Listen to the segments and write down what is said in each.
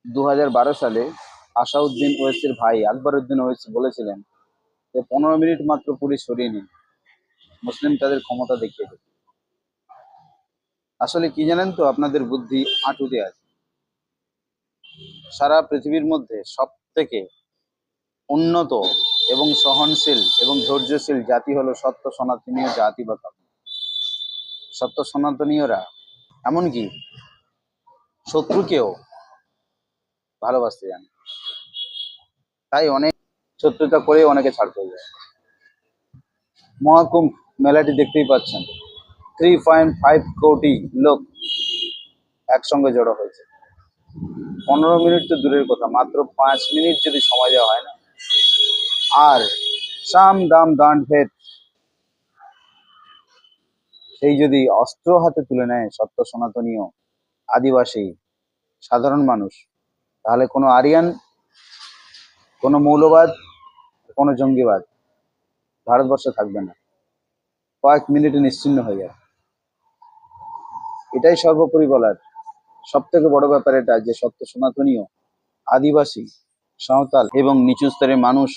2012 সালে আসাউদ্দিন ওয়েসির ভাই আকবরউদ্দিন ওয়েসি বলেছিলেন যে 15 মিনিট মাত্র পুলিশ সরিয়ে নিন, মুসলিম তাদের ক্ষমতা দেখিয়ে দেবে। আসলে কি জানেন তো, আপনাদের বুদ্ধি হাঁটুতে আছে। সারা পৃথিবীর মধ্যে সব থেকে উন্নত এবং সহনশীল এবং ধৈর্যশীল জাতি হলো সত্য সনাতনীয় জাতি বা ধর্ম। সত্য সনাতনীয়রা এমনকি শত্রুকেও ভালোবাসতে জানে, তাই অনেক শত্রুতা করে অনেকে ছাড় পেয়ে যায়। মহাকুম্ভ মেলাটি দেখতেই পাচ্ছেন, 3.5 কোটি লোক একসঙ্গে জড়ো হয়েছে। 15 মিনিট তো দূরের কথা, মাত্র 5 মিনিট যদি সময় দেওয়া হয় না, আর সাম দাম দান্ড ভেদ সেই যদি অস্ত্র হাতে তুলে নেয় সত্য সনাতনীয় আদিবাসী সাধারণ মানুষ, তাহলে কোনো আরিয়ান, কোনো মৌলবাদ, কোনো জঙ্গিবাদ ভারতবর্ষে থাকবে না, কয়েক মিনিটে নিশ্চিহ্ন হয়ে যাবে। এটাই সর্বোপরি বলার সব থেকে বড় ব্যাপার এটা, যে সত্য সনাতনীয় আদিবাসী, সাঁওতাল এবং নিচু স্তরের মানুষ,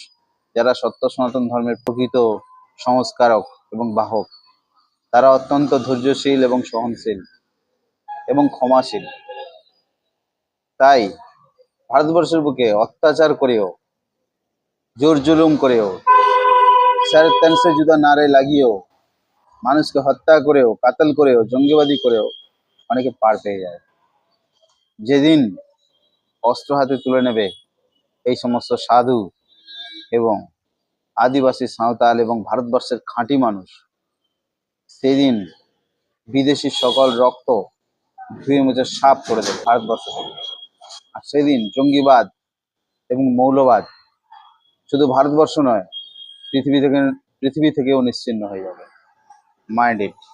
যারা সত্য সনাতন ধর্মের প্রকৃত সংস্কারক এবং বাহক, তারা অত্যন্ত ধৈর্যশীল এবং সহনশীল এবং ক্ষমাশীল। তাই ভারতবর্ষের বুকে অত্যাচার করেও, জোর জুলুম করেও, স্যার ত্যান্সে জুদা নারে লাগিয়েও, মানুষকে হত্যা করেও, কাতল করেও, জঙ্গিবাদী করেও অনেকে পার পেয়ে যায়। যেদিন অস্ত্র হাতে তুলে নেবে এই সমস্ত সাধু এবং আদিবাসী, সাঁওতাল এবং ভারতবর্ষের খাঁটি মানুষ, সেদিন বিদেশি সকল রক্ত ধুয়ে মুছে সাফ করে দেবে ভারতবর্ষ থেকে। আর সেদিন জঙ্গিবাদ এবং মৌলবাদ শুধু ভারতবর্ষ নয়, পৃথিবী থেকেও নিশ্চিহ্ন হয়ে যাবে। Mind it.